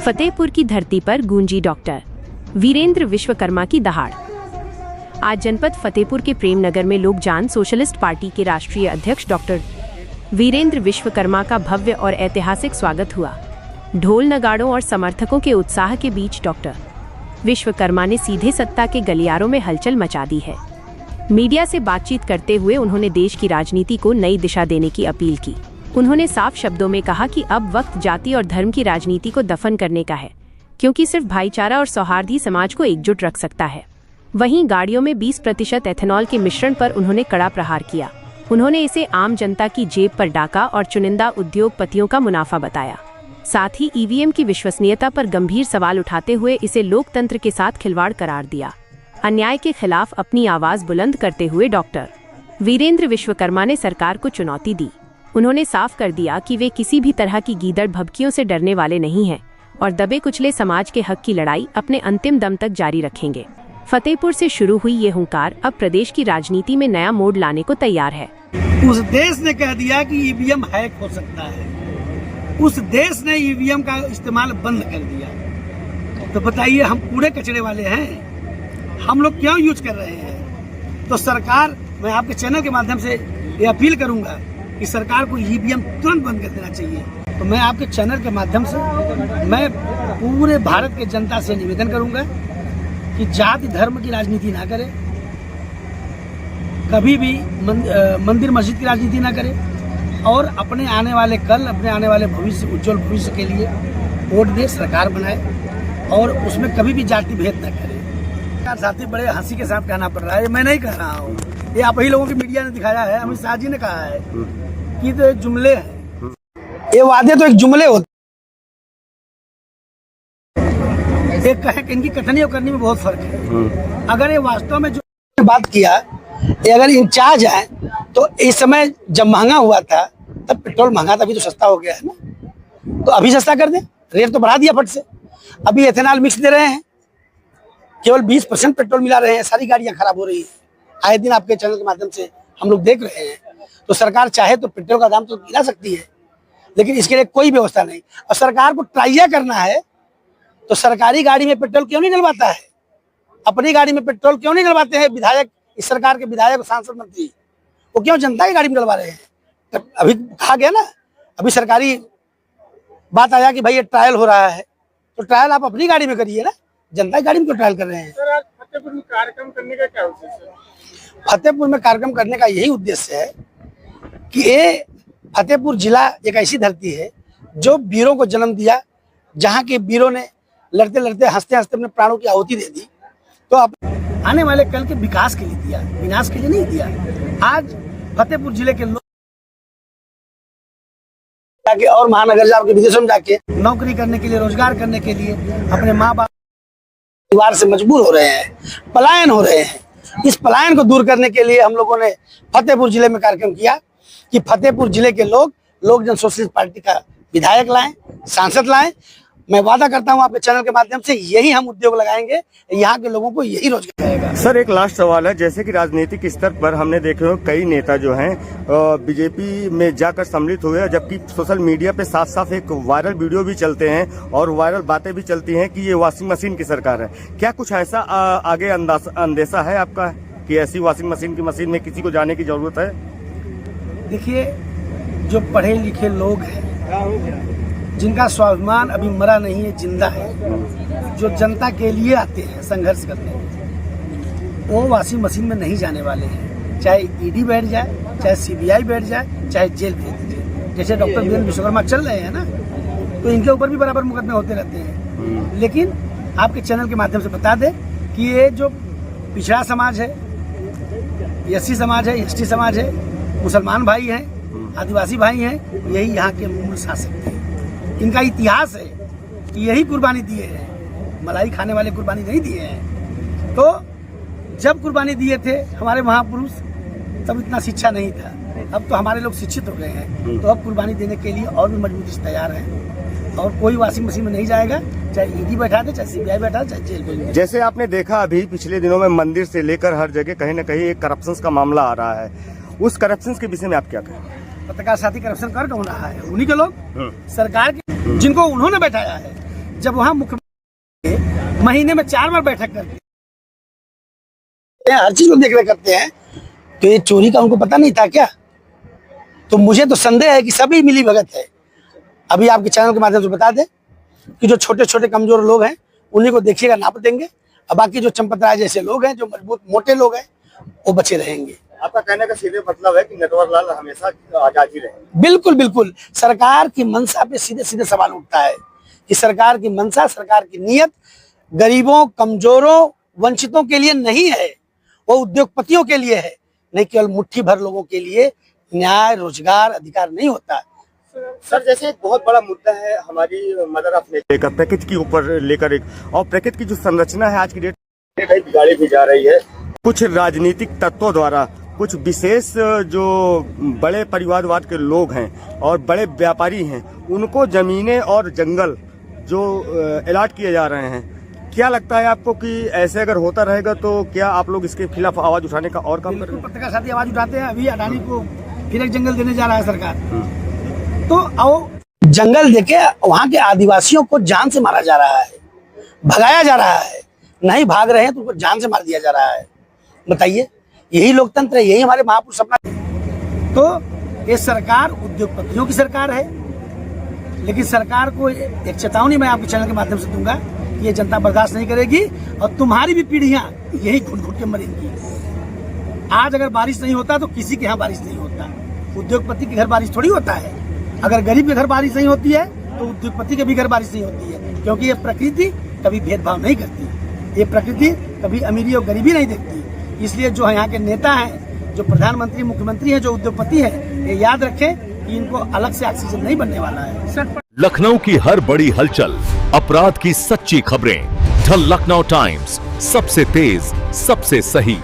फतेहपुर की धरती पर गूंजी डॉक्टर वीरेंद्र विश्वकर्मा की दहाड़। आज जनपद फतेहपुर के प्रेमनगर में लोकजान सोशलिस्ट पार्टी के राष्ट्रीय अध्यक्ष डॉक्टर वीरेंद्र विश्वकर्मा का भव्य और ऐतिहासिक स्वागत हुआ। ढोल नगाड़ों और समर्थकों के उत्साह के बीच डॉक्टर विश्वकर्मा ने सीधे सत्ता के गलियारों में हलचल मचा दी है। मीडिया से बातचीत करते हुए उन्होंने देश की राजनीति को नई दिशा देने की अपील की। उन्होंने साफ शब्दों में कहा कि अब वक्त जाति और धर्म की राजनीति को दफन करने का है, क्योंकि सिर्फ भाईचारा और सौहार्द ही समाज को एकजुट रख सकता है। वहीं गाड़ियों में 20% एथेनॉल के मिश्रण पर उन्होंने कड़ा प्रहार किया। उन्होंने इसे आम जनता की जेब पर डाका और चुनिंदा उद्योगपतियों का मुनाफा बताया। साथ ही ईवीएम की विश्वसनीयता पर गंभीर सवाल उठाते हुए इसे लोकतंत्र के साथ खिलवाड़ करार दिया। अन्याय के खिलाफ अपनी आवाज बुलंद करते हुए डॉक्टर वीरेंद्र विश्वकर्मा ने सरकार को चुनौती दी। उन्होंने साफ कर दिया कि वे किसी भी तरह की गीदड़ भभकियों से डरने वाले नहीं हैं और दबे कुचले समाज के हक की लड़ाई अपने अंतिम दम तक जारी रखेंगे। फतेहपुर से शुरू हुई ये हुंकार अब प्रदेश की राजनीति में नया मोड़ लाने को तैयार है। उस देश ने कह दिया कि ईवीएम हैक हो सकता है, उस देश ने ईवीएम का इस्तेमाल बंद कर दिया। तो बताइए, हम कूड़े कचरे वाले हैं, हम लोग क्यों यूज कर रहे हैं? तो सरकार, मैं आपके चैनल के माध्यम से ये अपील करूंगा कि सरकार को ईवीएम तुरंत बंद कर देना चाहिए। तो मैं आपके चैनल के माध्यम से मैं पूरे भारत के जनता से निवेदन करूंगा कि जाति धर्म की राजनीति ना करे, कभी भी मंदिर मस्जिद की राजनीति ना करे और अपने आने वाले कल, अपने आने वाले भविष्य, उज्जवल भविष्य के लिए वोट दे, सरकार बनाए और उसमें कभी भी जाति भेद न करे। साथी बड़े हंसी के साथ कहना पड़ रहा है, मैं नहीं कह रहा हूँ, ये आप ही लोगों की मीडिया ने दिखाया है। अमित शाह जी ने कहा है कि तो एक जुमले हैं, ये वादे तो एक जुमले होते, एक कहे कि इनकी कथनी और करनी में बहुत फर्क है। अगर ये वास्तव में जो बात किया, ये अगर इंचार्ज है तो इस समय जब महंगा हुआ था तब पेट्रोल महंगा था, अभी तो सस्ता हो गया है ना, तो अभी सस्ता कर दे, रेट तो बढ़ा दिया फट से। अभी एथेनॉल मिक्स दे रहे हैं, केवल 20% पेट्रोल मिला रहे हैं, सारी गाड़ियां खराब हो रही है। आए दिन आपके चैनल के माध्यम से हम लोग देख रहे हैं। तो सरकार चाहे तो पेट्रोल का दाम तो गिरा सकती है, लेकिन इसके लिए कोई व्यवस्था नहीं। और सरकार को ट्राइया करना है तो सरकारी गाड़ी में पेट्रोल क्यों नहीं डलवाता है? अपनी गाड़ी में पेट्रोल क्यों नहीं डलवाते हैं विधायक, इस सरकार के विधायक, सांसद, मंत्री? वो क्यों जनता की गाड़ी में डलवा रहे हैं? तो अभी कहा गया ना, अभी सरकारी बात आया कि भाई ये ट्रायल हो रहा है, तो ट्रायल आप अपनी गाड़ी में करिए ना, जनता की गाड़ी में क्यों ट्रायल कर रहे हैं? सर, आज फतेहपुर में कार्यक्रम करने का क्या उद्देश्य है? फतेहपुर में कार्यक्रम करने का यही उद्देश्य है कि ये फतेहपुर जिला एक ऐसी धरती है जो वीरों को जन्म दिया, जहाँ के वीरों ने लड़ते लड़ते, हंसते हंसते अपने प्राणों की आहुति दे दी। तो अब आने वाले कल के विकास के लिए दिया, विनाश के लिए नहीं दिया। आज फतेहपुर जिले के लोग जाके और महानगर जाके, विदेशों में जाके नौकरी करने के लिए, रोजगार करने के लिए अपने माँ बाप परिवार से मजबूर हो रहे हैं, पलायन हो रहे हैं। इस पलायन को दूर करने के लिए हम लोगों ने फतेहपुर जिले में कार्यक्रम किया कि फतेहपुर जिले के लोग जन सोशलिस्ट पार्टी का विधायक लाएं, सांसद लाएं। मैं वादा करता हूं आपके चैनल के माध्यम से यही हम उद्योग लगाएंगे, यहाँ के लोगों को यही रोजगार रहेगा। सर, एक लास्ट सवाल है, जैसे कि राजनीतिक स्तर पर हमने देखे हो कई नेता जो हैं बीजेपी में जाकर सम्मिलित हुए, जबकि सोशल मीडिया पे साफ साफ एक वायरल वीडियो भी चलते हैं और वायरल बातें भी चलती हैं कि ये वॉशिंग मशीन की सरकार है। क्या कुछ ऐसा आगे अंदेशा है आपका कि ऐसी वॉशिंग मशीन में किसी को जाने की जरूरत है? देखिए, जो पढ़े लिखे लोग हैं, जिनका स्वाभिमान अभी मरा नहीं है, जिंदा है, जो जनता के लिए आते हैं संघर्ष करने, वो वॉशिंग मशीन में नहीं जाने वाले हैं। चाहे ईडी बैठ जाए, चाहे सीबीआई बैठ जाए, चाहे जेल भेज दीजिए। जैसे डॉक्टर वीरेंद्र विश्वकर्मा चल रहे हैं ना, तो इनके ऊपर भी बराबर मुकदमे होते रहते हैं। लेकिन आपके चैनल के माध्यम से बता दें कि ये जो पिछड़ा समाज है, एससी समाज है, एसटी समाज है, मुसलमान भाई हैं, आदिवासी भाई हैं, यही यहाँ के मूल शासक हैं। इनका इतिहास है कि यही कुर्बानी दिए हैं, मलाई खाने वाले कुर्बानी नहीं दिए हैं। तो जब कुर्बानी दिए थे हमारे महापुरुष, तब इतना शिक्षा नहीं था। अब तो हमारे लोग शिक्षित हो गए हैं, तो अब कुर्बानी देने के लिए और भी मजबूती से तैयार हैं। और कोई वॉशिंग मशीन में नहीं जाएगा, चाहे ईडी बैठा दे, चाहे सीबीआई बैठा दे, चाहे जेल भेज। जैसे आपने देखा अभी पिछले दिनों में मंदिर से लेकर हर जगह कहीं न कहीं एक करप्शन का मामला आ रहा है, उस करप्शन के विषय में आप क्या कहें? पत्रकार साथी करप्शन कर कौन रहा है? उन्हीं के लोग, सरकार के, जिनको उन्होंने बैठाया है, जब वहाँ मुख्यमंत्री महीने में 4 बार बैठक करते हैं, हर चीज को देख रेख करते हैं, तो ये चोरी का उनको पता नहीं था क्या? तो मुझे तो संदेह है कि सभी मिली भगत है। अभी आपके चैनल के माध्यम से बता दें कि जो छोटे छोटे कमजोर लोग हैं उन्हीं को देखिएगा, नाप देंगे, और बाकी जो चंपत राय जैसे लोग हैं, जो मजबूत मोटे लोग हैं, वो बचे रहेंगे। आपका कहने का सीधे मतलब है कि नटवर लाल हमेशा आजाद ही रहे। बिल्कुल बिल्कुल, सरकार की मंशा पे सीधे सीधे सवाल उठता है कि सरकार की मंशा, सरकार की नीयत गरीबों, कमजोरों, वंचितों के लिए नहीं है, वो उद्योगपतियों के लिए है, नहीं केवल मुट्ठी भर लोगों के लिए न्याय, रोजगार, अधिकार नहीं होता। सर, जैसे एक बहुत बड़ा मुद्दा है हमारी मदर ऑफ नेचर, पैकेज के ऊपर लेकर एक, और पैकेज की जो संरचना है आज की डेट में बिगाड़ी भी जा रही है कुछ राजनीतिक तत्वों द्वारा। कुछ विशेष जो बड़े परिवारवाद के लोग हैं और बड़े व्यापारी हैं, उनको जमीनें और जंगल जो अलॉट किए जा रहे हैं। क्या लगता है आपको कि ऐसे अगर होता रहेगा तो क्या आप लोग इसके खिलाफ आवाज उठाने का और काम करेंगे? पत्रकार साथी आवाज उठाते हैं। अभी अडानी को फिर एक जंगल देने जा रहा है सरकार, तो आओ जंगल देके वहाँ के आदिवासियों को जान से मारा जा रहा है, भगाया जा रहा है, नहीं भाग रहे हैं तो उनको जान से मार दिया जा रहा है। बताइए, यही लोकतंत्र है, यही हमारे महापुरुष अपना। तो ये सरकार उद्योगपतियों की सरकार है, लेकिन सरकार को एक चेतावनी मैं आपके चैनल के माध्यम से दूंगा, ये जनता बर्दाश्त नहीं करेगी और तुम्हारी भी पीढ़ियां यही घुट घुट के मरेंगी। आज अगर बारिश नहीं होता तो किसी के यहाँ बारिश नहीं होता, उद्योगपति के घर बारिश थोड़ी होता है। अगर गरीब के घर बारिश नहीं होती है तो उद्योगपति के भी घर बारिश नहीं होती है, क्योंकि ये प्रकृति कभी भेदभाव नहीं करती, ये प्रकृति कभी अमीरी और गरीबी नहीं देखती। इसलिए जो यहाँ के नेता हैं, जो प्रधानमंत्री, मुख्यमंत्री हैं, जो उद्योगपति हैं, ये याद रखें कि इनको अलग से ऑक्सीजन नहीं बनने वाला है। लखनऊ की हर बड़ी हलचल, अपराध की सच्ची खबरें, द लखनऊ टाइम्स, सबसे तेज, सबसे सही।